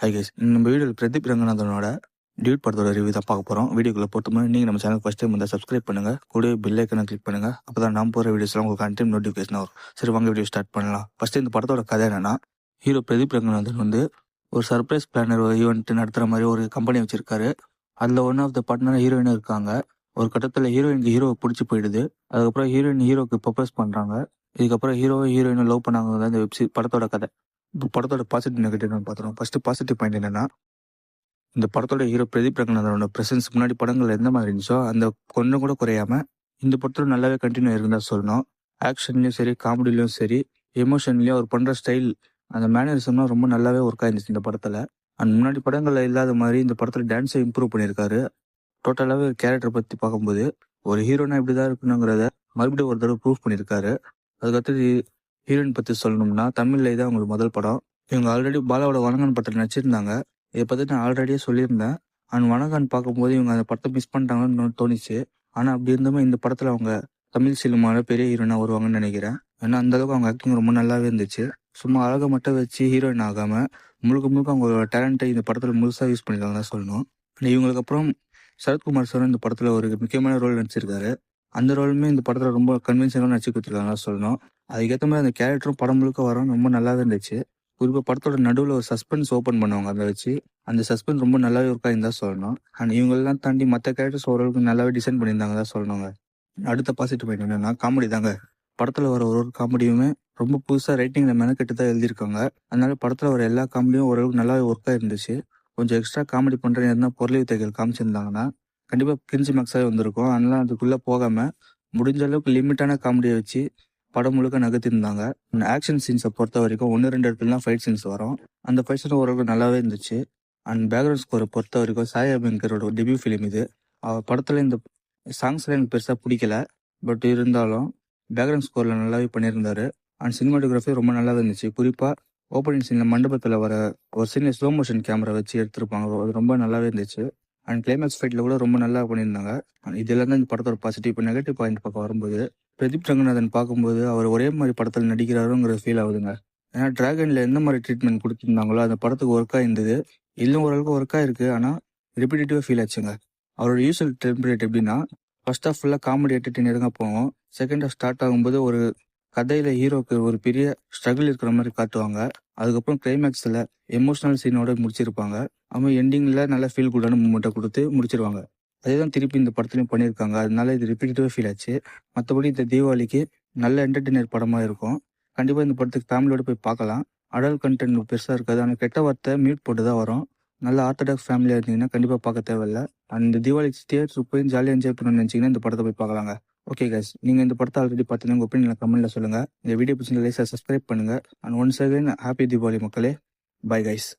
Hi guys, நம்ம வீடியோவில் Pradeep ரங்கநாதனோட Dude படத்தோட ரிவ்யூ தான் பார்க்க போகிறோம். வீடியோக்குள்ள பொறுத்த மாதிரி நீங்கள் நம்ம சேனல் ஃபஸ்ட் டைம் வந்து சப்ஸ்கிரைப் பண்ணுங்கள், கூட பெல் ஐக்கனை கிளிக் பண்ணுங்கள். அப்போ தான் நான் போகிற வீடியோஸ்லாம் உங்களுக்கு கண்டினியூ நோட்டிஃபிகேஷன் வரும். சரி, வாங்க வீடியோ ஸ்டார்ட் பண்ணலாம். ஃபஸ்ட்டு இந்த படத்தோட கதை என்னன்னா, ஹீரோ பிரதீப் ரங்கநாதன் வந்து ஒரு சர்ப்ரைஸ் பிளானர் ஈவெண்ட் நடத்துகிற மாதிரி ஒரு கம்பெனி வச்சிருக்காரு. அதில் ஒன் ஆஃப் த பார்ட்னர் ஹீரோயினும் இருக்காங்க. ஒரு கட்டத்தில் ஹீரோயினுக்கு ஹீரோவை பிடிச்சி போயிடுது. அதுக்கப்புறம் ஹீரோயின் ஹீரோக்கு ப்ரப்போஸ் பண்ணுறாங்க. இதுக்கப்புறம் ஹீரோயினும் லவ் பண்ணாங்க. இந்த படத்தோட கதை. இப்போ படத்தோட பாசிட்டிவ் நெகட்டிவ் பார்த்துருவோம். ஃபர்ஸ்ட் பாசிட்டிவ் பாயிண்ட் என்னன்னா, இந்த படத்தோட ஹீரோ பிரதீப் ரங்கநாதனோட பிரசன்ஸ் முன்னாடி படங்கள் எந்த மாதிரி இருந்துச்சோ அந்த கொஞ்சம் கூட குறையாம இந்த படத்துல நல்லாவே கண்டினியூ இருந்தா சொல்லணும். ஆக்ஷன்லயும் சரி, காமெடிலையும் சரி, எமோஷன்லயும் அவர் பண்ற ஸ்டைல், அந்த மேனரிசம்லாம் ரொம்ப நல்லாவே ஒர்க் ஆயிருந்துச்சு இந்த படத்துல. அண்ட் முன்னாடி படங்கள்ல இல்லாத மாதிரி இந்த படத்துல டான்ஸை இம்ப்ரூவ் பண்ணியிருக்காரு. டோட்டலாவே கேரக்டர் பத்தி பார்க்கும்போது ஒரு ஹீரோனா இப்படிதான் இருக்கணுங்கிறத மறுபடியும் ஒரு தடவை ப்ரூவ் பண்ணியிருக்காரு. அதுக்கடுத்து ஹீரோயின் பத்தி சொல்லணும்னா, தமிழ்ல இதான் அவங்களுக்கு முதல் படம். இவங்க ஆல்ரெடி பாலாவோட வணங்கன் படத்தில் நடிச்சிருந்தாங்க. இதை பற்றி நான் ஆல்ரெடியே சொல்லியிருந்தேன். அண்ட் வணங்கன் பார்க்கும்போது இவங்க அந்த படத்தை மிஸ் பண்ணிட்டாங்கன்னு தோணுச்சு. ஆனால் அப்படி இருந்துமே இந்த படத்தில் அவங்க தமிழ் சினிமாவில் பெரிய ஹீரோயினாக வருவாங்கன்னு நினைக்கிறேன். ஏன்னா அந்தளவுக்கு அவங்க ஆக்டிங் ரொம்ப நல்லாவே இருந்துச்சு. சும்மா அழகை மட்டும் வச்சு ஹீரோயின் ஆகாமல் முழுக்க முழுக்க அவங்களோட டேலண்ட்டை இந்த படத்தில் முழுசாக யூஸ் பண்ணியிருக்காங்க தான் சொல்லணும். இவங்களுக்கு அப்புறம் சரத்குமார் சார் இந்த படத்தில் ஒரு முக்கியமான ரோல் நடிச்சிருக்காரு. அந்த ரோலுமே இந்த படத்தில் ரொம்ப கன்வின்சிங்காக நடிச்சு கொடுத்துருக்காங்க சொல்லணும். அதுக்கேற்ற மாதிரி அந்த கேரக்டரும் படம் முழுக்க வரும் ரொம்ப நல்லாவே இருந்துச்சு. குறிப்பாக படத்தோட நடுவில் ஒரு சஸ்பென்ஸ் ஓப்பன் பண்ணுவாங்க. அதை வச்சு அந்த சஸ்பென்ஸ் ரொம்ப நல்லாவே ஒர்க் ஆகிருந்தா சொல்லணும். அண்ட் இவங்களெல்லாம் தாண்டி மற்ற கேரக்டர்ஸ் ஓரளவுக்கு நல்லாவே டிசைன் பண்ணியிருந்தாங்க தான் சொல்லணுங்க. அடுத்த பாசிட்டிவ் பாயிண்ட் என்னன்னா, காமெடி தாங்க. படத்தில் வர ஒரு காமெடியுமே ரொம்ப புதுசாக ரைட்டிங்கில் மெனக்கெட்டு தான் எழுதியிருக்காங்க. அதனால படத்தில் வர எல்லா காமெடியும் ஓரளவுக்கு நல்லாவே ஒர்க் ஆயிருந்துச்சு. கொஞ்சம் எக்ஸ்ட்ரா காமெடி பண்ணுற எதுனா பொருள் வித்தைகள் காமிச்சிருந்தாங்கன்னா கண்டிப்பாக கிரிஞ்சி மேக்ஸாகவே வந்திருக்கும். அதனால அதுக்குள்ளே போகாமல் முடிஞ்ச அளவுக்கு லிமிட்டான காமெடியை வச்சு படம் முழுக்க நகர்த்திருந்தாங்க. ஆக்ஷன் சீன்ஸை பொறுத்த வரைக்கும் 1-2 இடத்துலலாம் ஃபைட் சீன்ஸ் வரும். அந்த ஃபைட் சீன் ஓரளவுக்கு நல்லாவே இருந்துச்சு. அண்ட் பேக்ரவுண்ட் ஸ்கோரை பொறுத்த வரைக்கும் சாய் அபியங்கரோட டெபியூ ஃபிலிம் இது. படத்தில் இந்த சாங்ஸ்லாம் எனக்கு பெருசாக பிடிக்கல. பட் இருந்தாலும் பேக்ரவுண்ட் ஸ்கோரில் நல்லாவே பண்ணியிருந்தாரு. அண்ட் சினிமாட்டோகிராஃபி ரொம்ப நல்லா இருந்துச்சு. குறிப்பாக ஓப்பனிங் சீனில் மண்டபத்தில் வர ஒரு சீனில் ஸ்லோ மோஷன் கேமரா வச்சு எடுத்திருப்பாங்க. அது ரொம்ப நல்லாவே இருந்துச்சு. அண்ட் கிளைமேக்ஸ் ஃபைட்டில் கூட ரொம்ப நல்லா பண்ணியிருந்தாங்க. இதெல்லாம் தான் இந்த படத்தோட பாசிட்டிவ். இப்போ நெகட்டிவ் பாயிண்ட் பார்க்க வரும்போது, பிரதீப் ரங்கநாதன் பார்க்கும்போது அவர் ஒரே மாதிரி படத்தில் நடிக்கிறாருங்கிற ஃபீல் ஆகுதுங்க. ஏன்னா டிராகனில் எந்த மாதிரி ட்ரீட்மெண்ட் கொடுத்துருந்தாங்களோ அந்த படத்துக்கு ஒர்க்காக இருந்தது. இல்லை ஓரளவுக்கு ஒர்க்காக இருக்குது, ஆனால் ரிப்பீட்டேட்டிவாக ஃபீல் ஆச்சுங்க. அவரோட யூஸ்வல் டெம்ப்ளேட் எப்படின்னா, ஃபர்ஸ்ட் ஆஃப் ஃபுல்லாக காமெடி என்டர்டெய்னராக போகும். செகண்ட் ஆஃப் ஸ்டார்ட் ஆகும்போது ஒரு கதையில் ஹீரோக்கு ஒரு பெரிய ஸ்ட்ரகிள் இருக்கிற மாதிரி காட்டுவாங்க. அதுக்கப்புறம் கிளைமேக்ஸில் எமோஷனல் சீனோட முடிச்சிருப்பாங்க. அவன் எண்டிங்கில் நல்லா ஃபீல் குட்டான மூமெண்ட்டை கொடுத்து முடிச்சிருவாங்க. அதே தான் திருப்பி இந்த படத்துலையும் பண்ணியிருக்காங்க. அதனால இது ரிப்பீட்டேட்டிவாக ஃபீல் ஆச்சு. மற்றபடி இந்த தீபாவளிக்கு நல்ல என்டர்டெய்னர் படமாக இருக்கும். கண்டிப்பாக இந்த படத்துக்கு ஃபேமிலியோட போய் பார்க்கலாம். அடல்ட் கண்டென்ட் பெருசாக இருக்காது. ஆனால் கெட்ட வார்த்தை மியூட் போட்டு தான் வரும். நல்ல ஆர்த்தடாக்ஸ் ஃபேமிலியாக இருந்தீங்கன்னா கண்டிப்பாக பார்க்க தேவையில்லை. அந்த தீபாவளிக்கு தியேட்டருக்கு போய் ஜாலியாக என்ஜாய் பண்ணணும்னு நினச்சிங்கன்னா இந்த படத்தை போய் பார்க்கலாங்க. ஓகே கைஸ், நீங்கள் இந்த படத்தை ஆல்ரெடி பார்த்தீங்கன்னா உங்கள் ஒப்பீனியன் கமெண்ட்டில் சொல்லுங்கள். இந்த வீடியோ பிடிச்சிருந்தா லைக் சப்ஸ்கிரைப் பண்ணுங்கள். And once again happy Deepavali மக்களே. Bye guys.